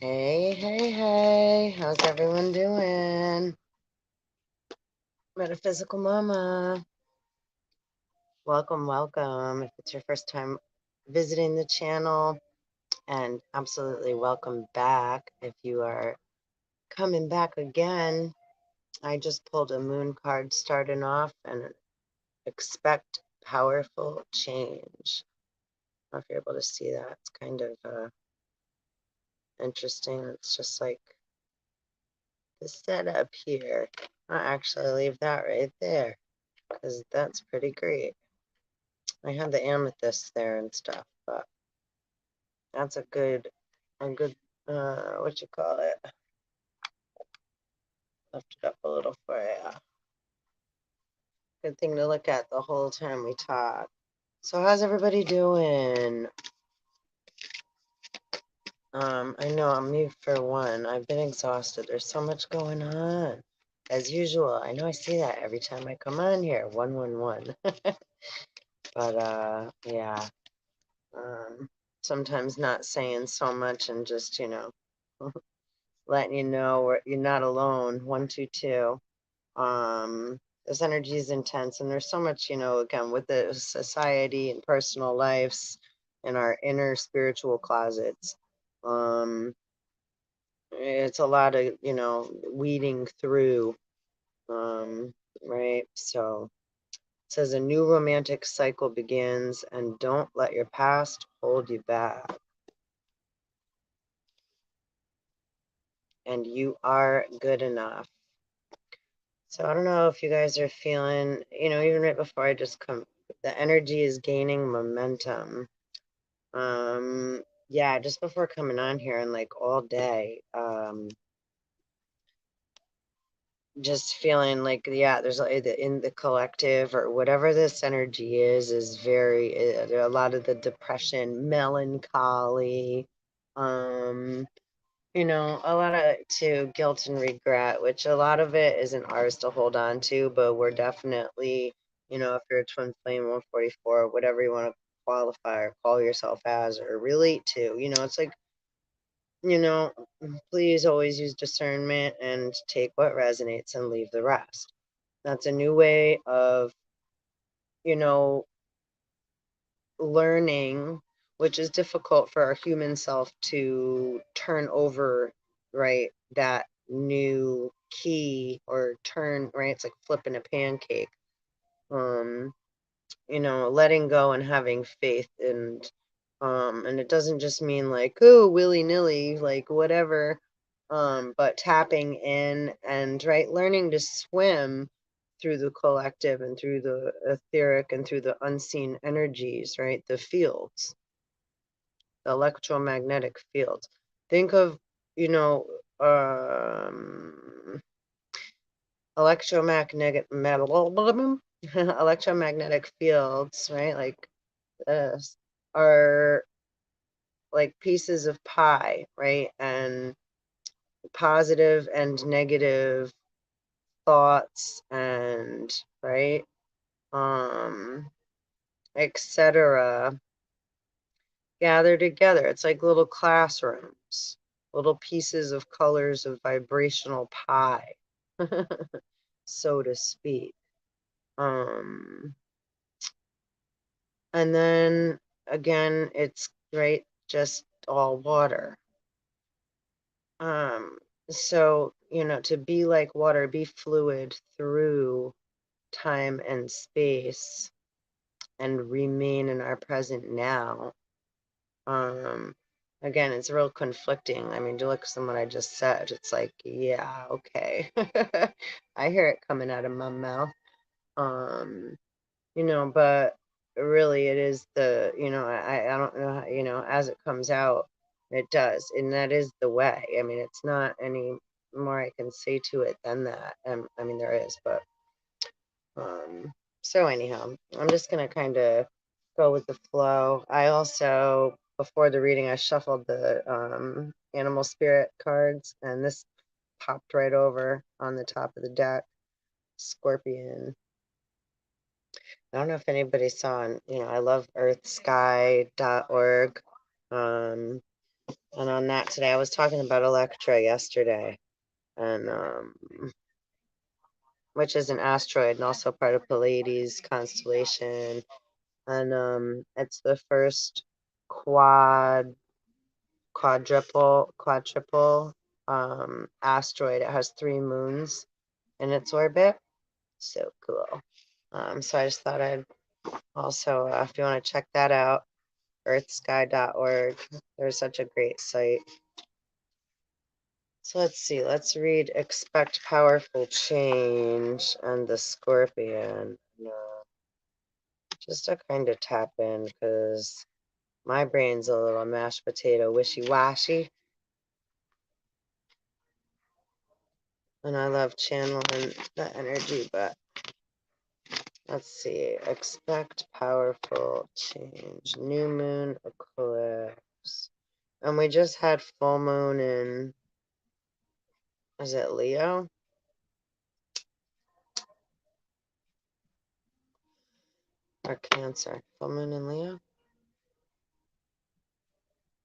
Hey, hey, hey, how's everyone doing? Metaphysical Mama, welcome, welcome. If it's your first time visiting the channel, and absolutely welcome back if you are coming back again. I just pulled a moon card starting off and expect powerful change. I don't know if you're able to see that. It's kind of interesting. It's just like the setup here. I'll actually leave that right there because that's pretty great. I had the amethyst there and stuff, but that's a good, what you call it? Lift it up a little for you. Good thing to look at the whole time we talk. So how's everybody doing? I know I'm me for one. I've been exhausted. There's so much going on. As usual, I know I see that every time I come on here. 111. But yeah. Sometimes not saying so much and just, letting you know you're not alone. 122. This energy is intense, and there's so much, again, with the society and personal lives and our inner spiritual closets. It's a lot of, weeding through, right? So it says a new romantic cycle begins, and don't let your past hold you back. And you are good enough. So I don't know if you guys are feeling, even right before I just come, the energy is gaining momentum. Yeah, just before coming on here and like all day, just feeling like, yeah, there's like in the collective or whatever this energy is very, a lot of the depression, melancholy, a lot of too guilt and regret, which a lot of it isn't ours to hold on to, but we're definitely, if you're a twin flame 144, whatever you want to qualify or call yourself as or relate to, it's like, please always use discernment and take what resonates and leave the rest. That's a new way of, you know, learning, which is difficult for our human self to turn over, right? That new key or turn, right? It's like flipping a pancake. Um, letting go and having faith and it doesn't just mean like, oh, willy-nilly, like whatever. But tapping in and right, learning to swim through the collective and through the etheric and through the unseen energies, right? The fields, the electromagnetic fields. Think of, you know, electromagnetic electromagnetic fields, right? Like this are like pieces of pie, right? And positive and negative thoughts and right, etc. gather together. It's like little classrooms, little pieces of colors of vibrational pie, so to speak. And then again, it's right, just all water. So, to be like water, be fluid through time and space and remain in our present now. Again, it's real conflicting. I mean, to look at what I just said, it's like, yeah, okay. I hear it coming out of my mouth. Um, but really it is the, I don't know how, as it comes out, it does. And that is the way. I mean, it's not any more I can say to it than that. I mean, there is, but so anyhow, I'm just gonna kind of go with the flow. I also, before the reading, I shuffled the animal spirit cards, and this popped right over on the top of the deck. Scorpion. I don't know if anybody saw, I love earthsky.org. And on that today, I was talking about Electra yesterday, and which is an asteroid and also part of Pleiades constellation. And it's the first quadruple asteroid. It has 3 moons in its orbit. So cool. So I just thought I'd also, if you want to check that out, earthsky.org. There's such a great site. So let's see. Let's read Expect Powerful Change and the Scorpion. Just to kind of tap in because my brain's a little mashed potato wishy-washy. And I love channeling the energy, but let's see. Expect powerful change. New moon eclipse. And we just had full moon in, is it Leo? Or Cancer? Full moon in Leo?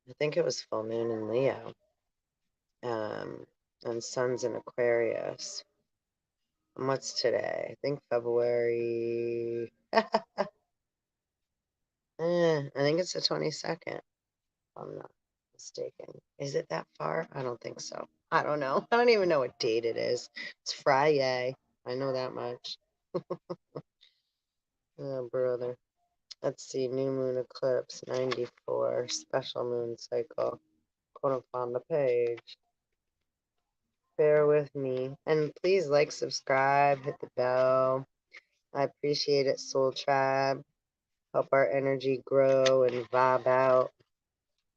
I think it was full moon in Leo. And sun's in Aquarius. And what's today? I think February. I think it's the 22nd, if I'm not mistaken. Is it that far? I don't think so. I don't know. I don't even know what date it is. It's Friday. I know that much. Oh, brother. Let's see. New moon eclipse 94. Special moon cycle. Quote on the page. Bear with me. And please like, subscribe, hit the bell. I appreciate it, Soul Tribe. Help our energy grow and vibe out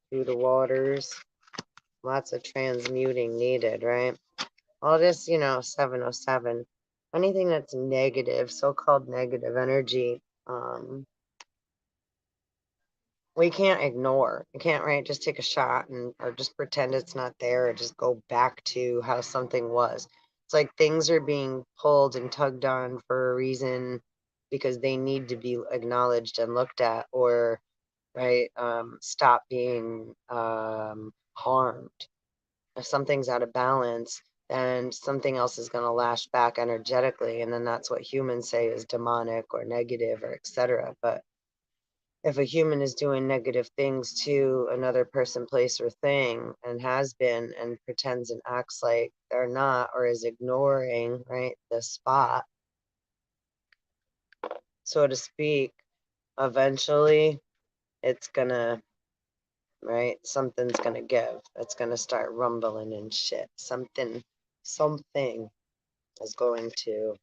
through the waters. Lots of transmuting needed, right? All this, 707. Anything that's negative, so-called negative energy, we can't ignore. You can't, right, just take a shot or just pretend it's not there or just go back to how something was. It's like things are being pulled and tugged on for a reason because they need to be acknowledged and looked at, or right, stop being harmed. If something's out of balance, then something else is going to lash back energetically, and then that's what humans say is demonic or negative or etc. But if a human is doing negative things to another person, place, or thing, and has been, and pretends and acts like they're not, or is ignoring, right, the spot, so to speak, eventually it's gonna, right, something's gonna give. It's gonna start rumbling and shit. Something is going to,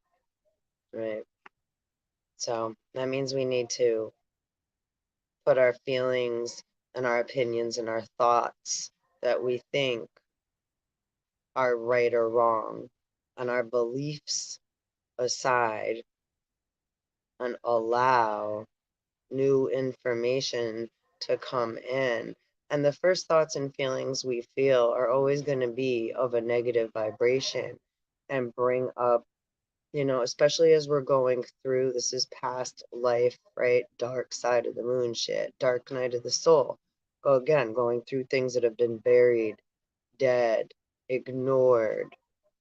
right? So that means we need to put our feelings and our opinions and our thoughts that we think are right or wrong and our beliefs aside and allow new information to come in. And the first thoughts and feelings we feel are always going to be of a negative vibration and bring up, especially as we're going through this is past life, right? Dark side of the moon shit, dark night of the soul. Go again, going through things that have been buried, dead, ignored,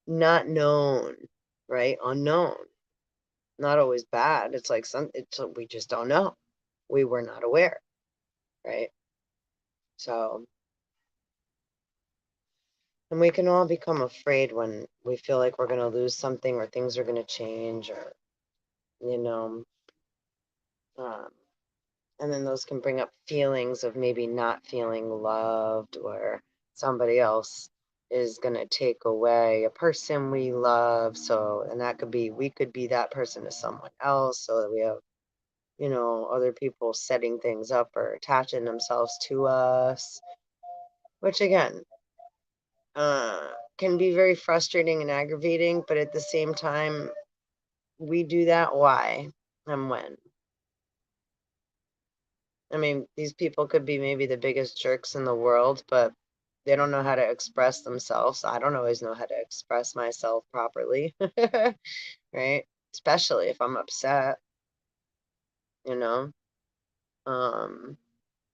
not known, right? Unknown. Not always bad. It's like we just don't know. We were not aware, right? So, and we can all become afraid when we feel like we're going to lose something or things are going to change or, you know, um, and then those can bring up feelings of maybe not feeling loved, or somebody else is going to take away a person we love. So, and that could be, we could be that person to someone else. So that we have, other people setting things up or attaching themselves to us, which again, can be very frustrating and aggravating, but at the same time, we do that. Why and when? I mean, these people could be maybe the biggest jerks in the world, but they don't know how to express themselves. I don't always know how to express myself properly, right? Especially if I'm upset, you know?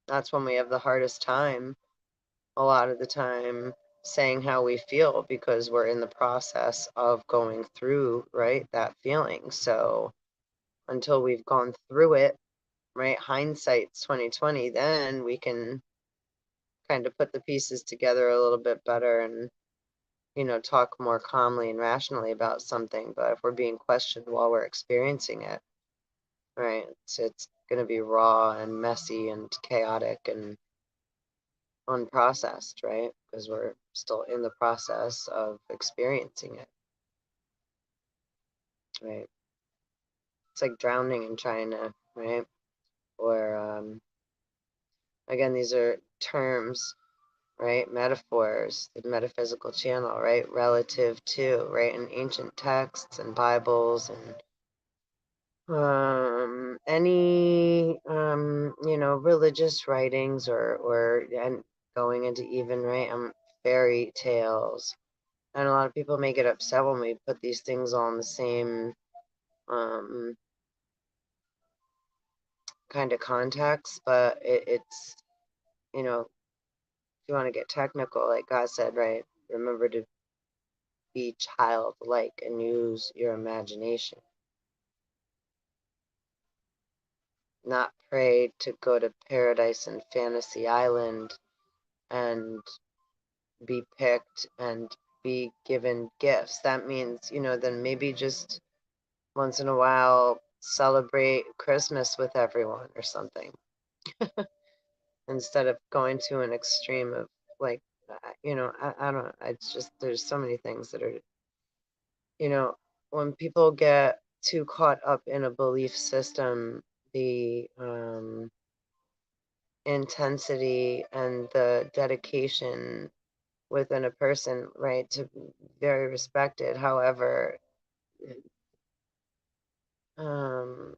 That's when we have the hardest time a lot of the time saying how we feel because we're in the process of going through, right, that feeling. So until we've gone through it, right, hindsight's 2020, then we can kind of put the pieces together a little bit better and, you know, talk more calmly and rationally about something. But if we're being questioned while we're experiencing it, right, it's going to be raw and messy and chaotic and unprocessed, right? Because we're still in the process of experiencing it, right? It's like drowning in China, right? Or, again, these are terms, right? Metaphors, the metaphysical channel, right? Relative to, right? In ancient texts and Bibles and any you know, religious writings or and going into even, right, fairy tales. And a lot of people may get upset when we put these things all in the same um kind of context, but it's, you know, if you want to get technical, like God said, right, remember to be childlike and use your imagination, not pray to go to paradise and fantasy island and be picked and be given gifts. That means, you know, then maybe just once in a while celebrate Christmas with everyone or something instead of going to an extreme of like, you know, I don't know. It's just, there's so many things that are, you know, when people get too caught up in a belief system, the intensity and the dedication within a person, right, to very respected. However, um,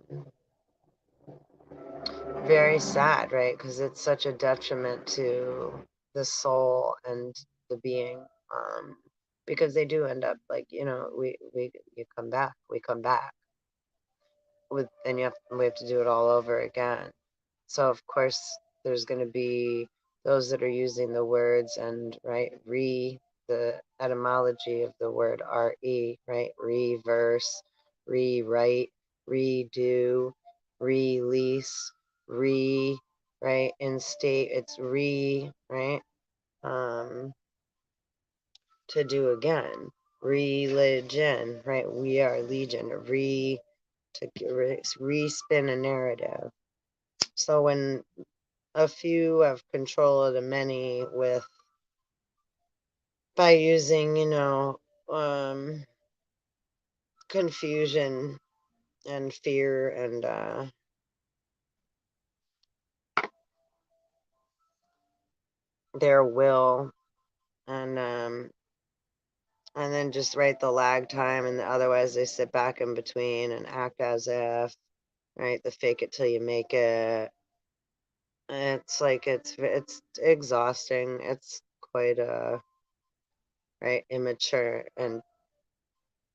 very sad, right? Because it's such a detriment to the soul and the being. Because they do end up like, you know, we come back with, and we have to do it all over again. So of course there's going to be those that are using the words and, right, the etymology of the word re, right, reverse, rewrite, redo, release, right, instate. It's right, um to do again. Religion, right, we are legion. To re-spin a narrative. So when a few have control of the many with, by using, you know, confusion and fear and their will, and then just write the lag time, and otherwise they sit back in between and act as if, right, the fake it till you make it. It's like it's exhausting. It's quite right, immature and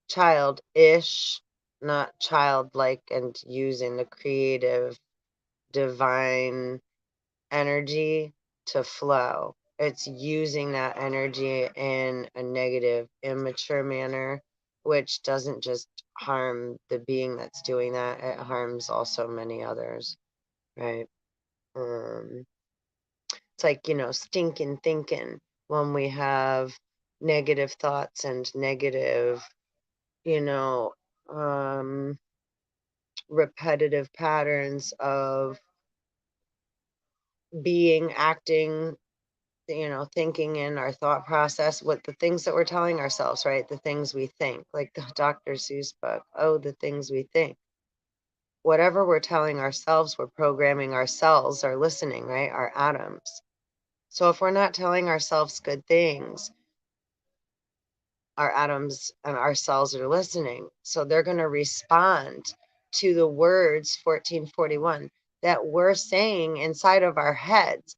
childish, not childlike, and using the creative, divine energy to flow. It's using that energy in a negative, immature manner, which doesn't just harm the being that's doing that, it harms also many others, right? It's like, you know, stinking thinking when we have negative thoughts and negative, you know, repetitive patterns of being, acting, you know, thinking in our thought process, what the things that we're telling ourselves, right? The things we think, like the Dr. Seuss book, oh, the things we think. Whatever we're telling ourselves, we're programming our cells are listening, right? Our atoms. So if we're not telling ourselves good things, our atoms and our cells are listening. So they're going to respond to the words 1441 that we're saying inside of our heads.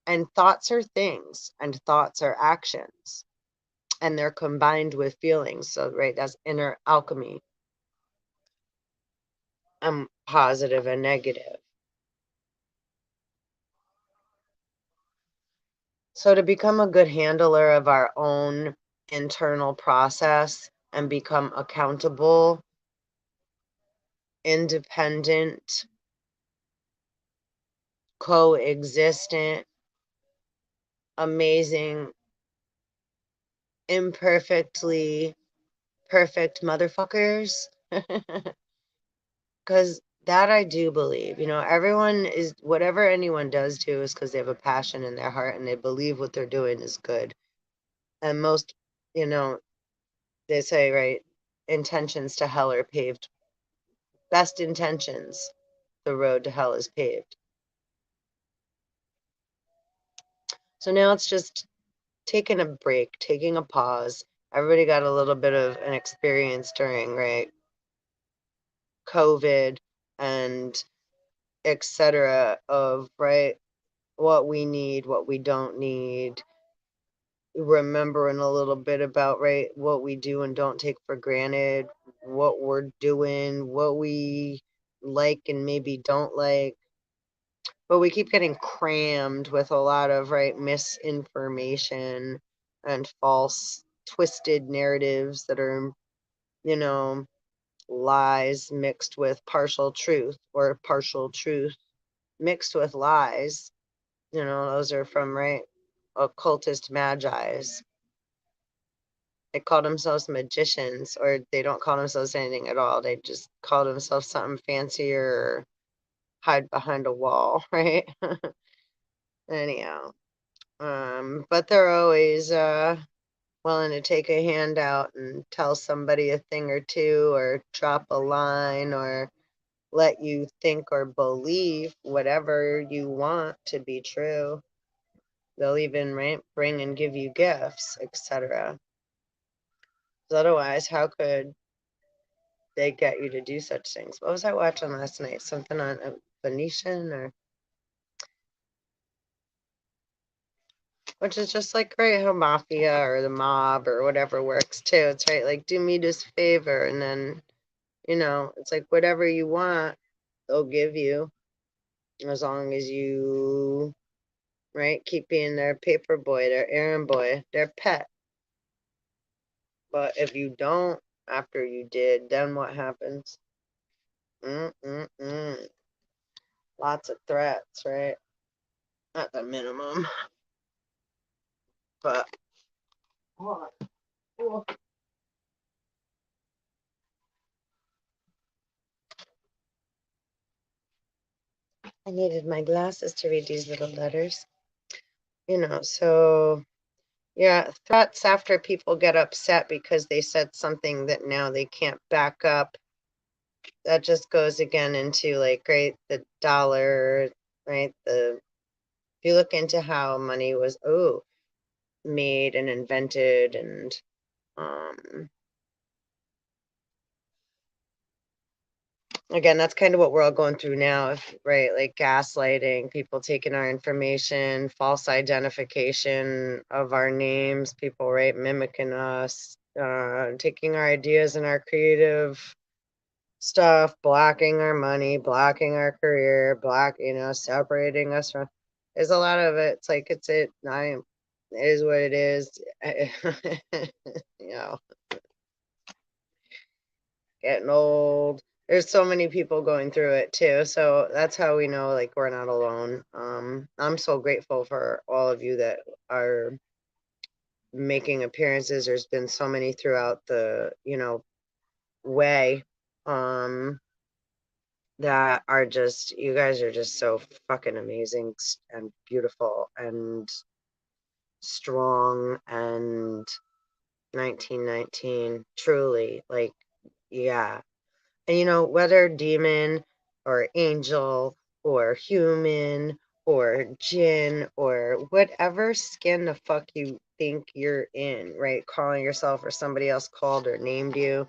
And thoughts are things, and thoughts are actions, and they're combined with feelings. So, right, that's inner alchemy, positive and negative. So to become a good handler of our own internal process and become accountable, independent, coexistent, amazing, imperfectly perfect motherfuckers. Because that I do believe, everyone is, whatever anyone does do is because they have a passion in their heart and they believe what they're doing is good. And most, you know, they say, right, intentions to hell are paved. Best intentions, the road to hell is paved. So now it's just taking a break, taking a pause. Everybody got a little bit of an experience during, right, COVID and etc. of, right, what we need, what we don't need, remembering a little bit about, right, what we do and don't take for granted, what we're doing, what we like and maybe don't like. But we keep getting crammed with a lot of, right, misinformation and false, twisted narratives that are, you know, lies mixed with partial truth or partial truth mixed with lies. Those are from, right, occultist magi's. They call themselves magicians, or they don't call themselves anything at all. They just call themselves something fancier or hide behind a wall, right? Anyhow, but they're always willing to take a handout and tell somebody a thing or two, or drop a line, or let you think or believe whatever you want to be true. They'll even, right, bring and give you gifts, etc. Otherwise, how could they get you to do such things? What was I watching last night? Something on Venetian, or which is just like, right, how Mafia or the mob or whatever works too. It's right, like, do me this favor, and then it's like whatever you want, they'll give you, as long as you, right, keep being their paper boy, their errand boy, their pet. But if you don't, after you did, then what happens? Mm-mm-mm. Lots of threats, right? At the minimum. But hold on. Oh, I needed my glasses to read these little letters. So yeah, threats after people get upset because they said something that now they can't back up. That just goes again into, like, right, the dollar, right? If you look into how money was made and invented, and again, that's kind of what we're all going through now, right? Like gaslighting, people taking our information, false identification of our names, people, right, mimicking us, taking our ideas and our creative stuff, blocking our money, blocking our career, separating us from. There's a lot of it. It's like it is what it is. you know, Getting old. There's so many people going through it too. So that's how we know, like, we're not alone. I'm so grateful for all of you that are making appearances. There's been so many throughout the, way, that are just, you guys are just so fucking amazing and beautiful and strong, and 1919, truly, like, yeah. And whether demon or angel or human or jinn or whatever skin the fuck you think you're in, right? Calling yourself or somebody else called or named you,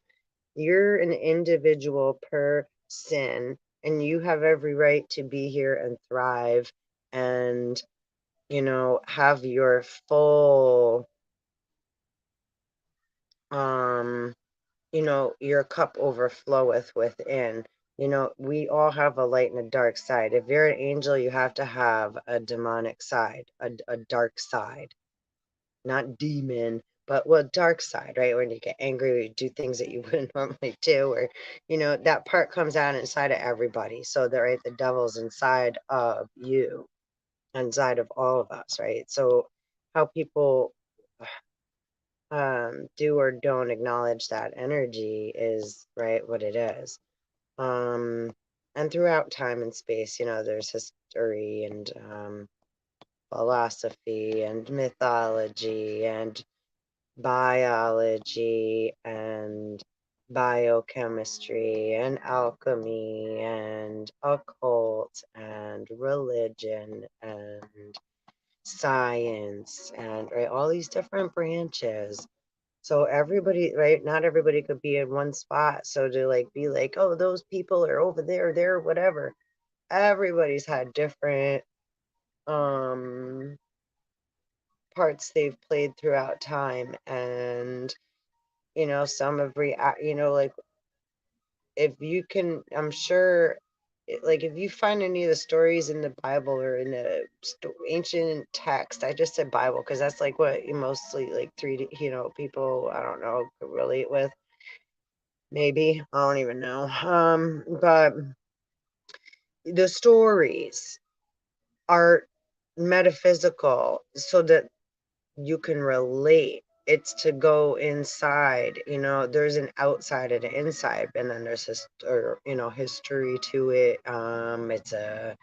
you're an individual person, and you have every right to be here and thrive and, have your full, your cup overfloweth within. You know, we all have a light and a dark side. If you're an angel, you have to have a demonic side, a dark side, not demon, but well, dark side, right? When you get angry, you do things that you wouldn't normally do, or you know, that part comes out inside of everybody. So that right, the devil's inside of you, inside of all of us, right? So how people do or don't acknowledge that energy is right what it is. And throughout time and space, you know, there's history and philosophy and mythology and biology and biochemistry and alchemy and occult and religion and science and right, all these different branches. So everybody, right? Not everybody could be in one spot. So to like be like, oh, those people are over there, whatever. Everybody's had different um parts they've played throughout time, and you know, some have react. You know, like if you can, I'm sure. Like if you find any of the stories in the Bible or in the ancient text, I just said Bible because that's like what you mostly like three, you know, people I don't know could relate with. Maybe I don't even know. But the stories are metaphysical so that you can relate. It's to go inside, you know, there's an outside and an inside, and then there's you know, history to it. It's a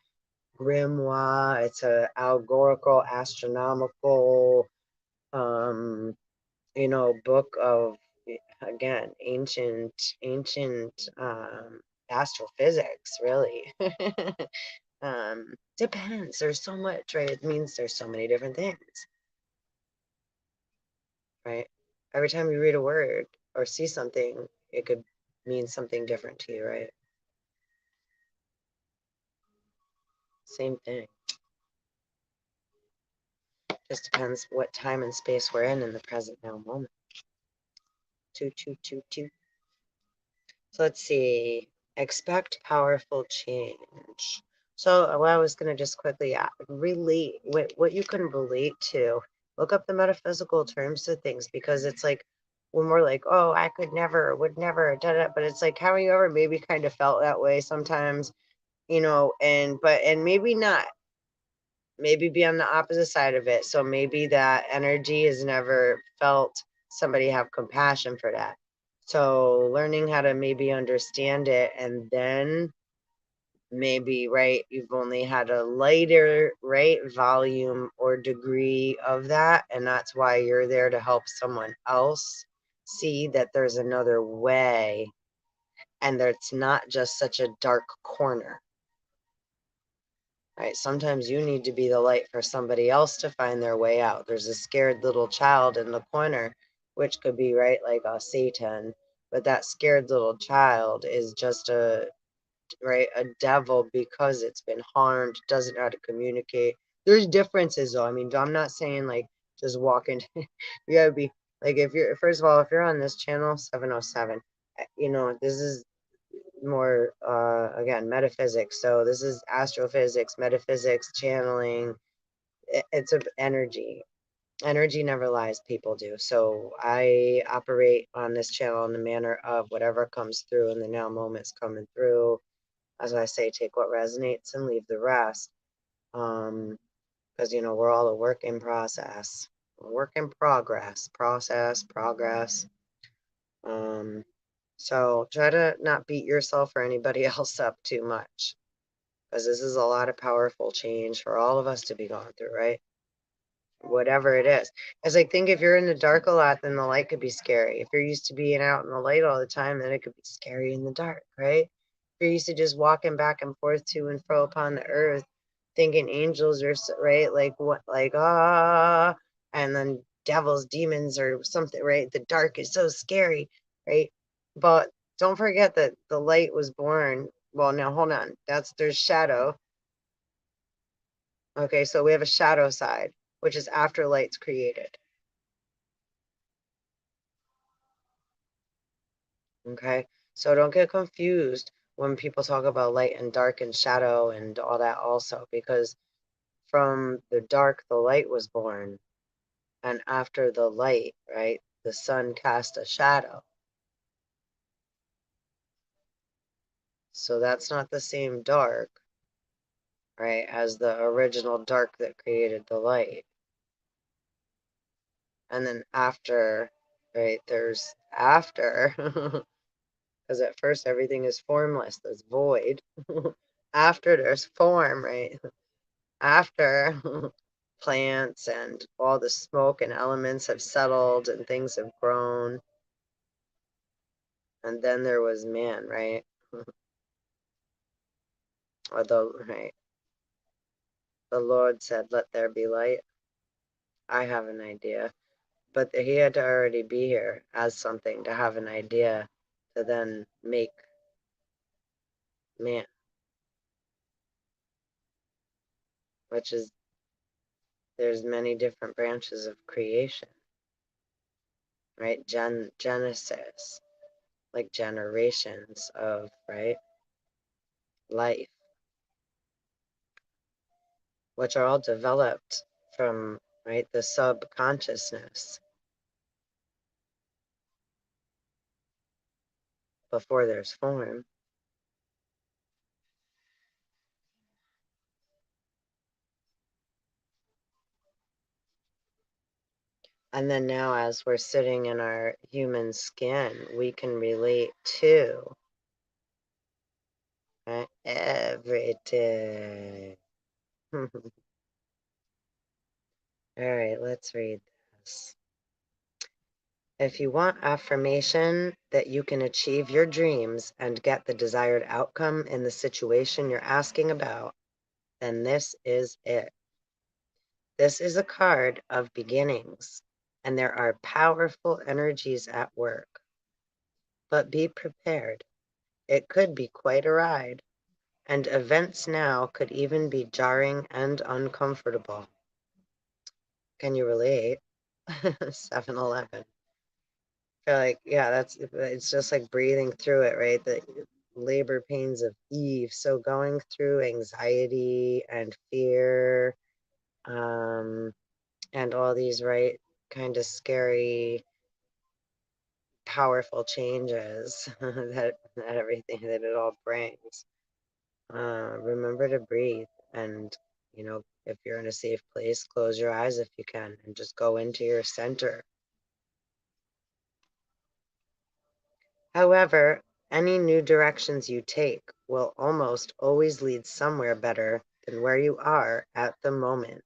grimoire, it's a allegorical, astronomical, um, you know, book of again ancient astrophysics, really. Depends. There's so much, right? It means there's so many different things, right? Every time you read a word or see something, it could mean something different to you, right? Same thing. Just depends what time and space we're in the present now moment. Two. So let's see. Expect powerful change. So what I was going to just quickly relate what you can relate to. Look up the metaphysical terms to things, because it's like when we're like, oh, I could never, would never, da da. But it's like, have you ever maybe kind of felt that way sometimes, you know? And maybe not. Maybe be on the opposite side of it. So maybe that energy has never felt somebody have compassion for that. So learning how to maybe understand it, and then maybe, right, you've only had a lighter, right, volume or degree of that. And that's why you're there to help someone else see that there's another way and that it's not just such a dark corner. Right? Sometimes you need to be the light for somebody else to find their way out. There's a scared little child in the corner, which could be right like a Satan, but that scared little child is just a right a devil because it's been harmed, doesn't know how to communicate. There's differences though. I mean, I'm not saying like just walk into you gotta be like if you're first of all, if you're on this channel 707, you know, this is more again metaphysics, so this is astrophysics, metaphysics, channeling. It's of energy never lies, people do. So I operate on this channel in the manner of whatever comes through in the now moment's coming through. As I say, take what resonates and leave the rest, because you know we're all a work in process, work in progress. So try to not beat yourself or anybody else up too much, because this is a lot of powerful change for all of us to be going through, right? Whatever it is. As I think if you're in the dark a lot, then the light could be scary. If you're used to being out in the light all the time, then it could be scary in the dark, right? If you're used to just walking back and forth to and fro upon the earth, thinking angels are right, like what, like and then devils, demons, or something, right? The dark is so scary, right? But don't forget that the light was born. Well, now hold on. There's shadow. Okay, so we have a shadow side, which is after light's created. Okay, so don't get confused when people talk about light and dark and shadow and all that also, because from the dark, the light was born. And after the light, right, the sun cast a shadow. So that's not the same dark, right, as the original dark that created the light. And then after, right, there's after, because at first everything is formless, there's void. After there's form, right? After plants and all the smoke and elements have settled and things have grown. And then there was man, right? Although, right, the Lord said, "Let there be light." I have an idea. But he had to already be here as something to have an idea to then make man, which is, there's many different branches of creation, right? Genesis, like generations of, right, life, which are all developed from, right, the subconsciousness before there's form. And then now, as we're sitting in our human skin, we can relate to, right, everything. All right, let's read this. If you want affirmation that you can achieve your dreams and get the desired outcome in the situation you're asking about, then this is it. This is a card of beginnings, and there are powerful energies at work. But be prepared. It could be quite a ride, and events now could even be jarring and uncomfortable. Can you relate? 7-Eleven. Feel like, yeah, it's just like breathing through it, right? The labor pains of Eve. So going through anxiety and fear, and all these, right, kind of scary, powerful changes that everything that it all brings. Remember to breathe, and if you're in a safe place, close your eyes if you can, and just go into your center. However, any new directions you take will almost always lead somewhere better than where you are at the moment.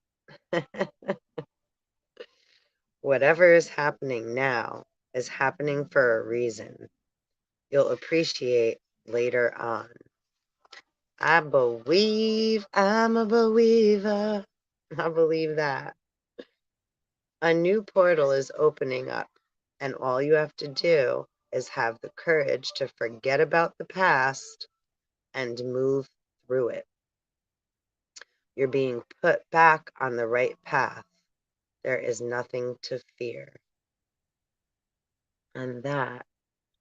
Whatever is happening now is happening for a reason. You'll appreciate later on. I believe I'm a believer. I believe that. A new portal is opening up, and all you have to do is have the courage to forget about the past and move through it. You're being put back on the right path. There is nothing to fear. And that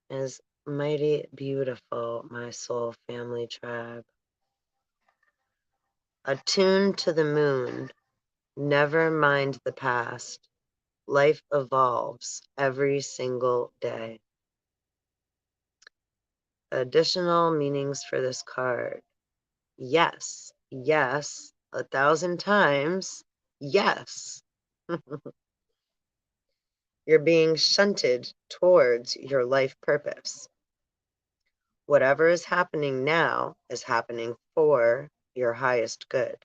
is mighty beautiful, my soul family tribe. Attuned to the moon, never mind the past. Life evolves every single day. Additional meanings for this card. Yes, yes, 1,000 times. Yes. You're being shunted towards your life purpose. Whatever is happening now is happening for your highest good.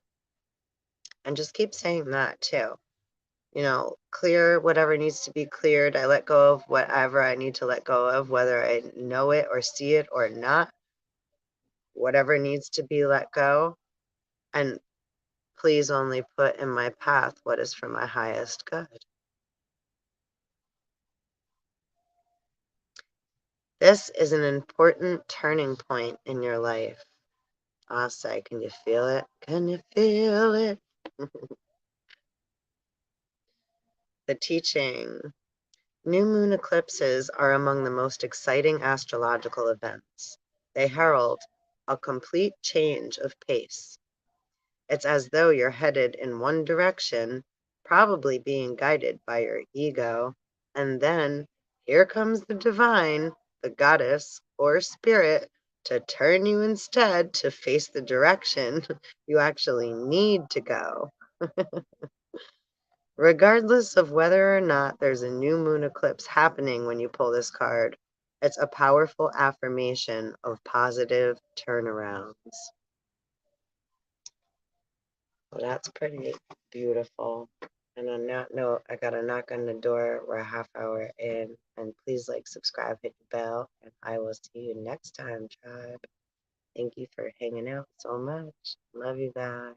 And just keep saying that too. Clear whatever needs to be cleared. I let go of whatever I need to let go of, whether I know it or see it or not. Whatever needs to be let go. And please only put in my path what is for my highest good. This is an important turning point in your life. I'll say, can you feel it? Can you feel it? The teaching. New moon eclipses are among the most exciting astrological events. They herald a complete change of pace. It's as though you're headed in one direction, probably being guided by your ego, and then here comes the divine, the goddess, or spirit to turn you instead to face the direction you actually need to go. Regardless of whether or not there's a new moon eclipse happening when you pull this card, it's a powerful affirmation of positive turnarounds. Well, that's pretty beautiful. And on that note, I got a knock on the door. We're a half hour in. And please like, subscribe, hit the bell, and I will see you next time, tribe. Thank you for hanging out so much. Love you guys.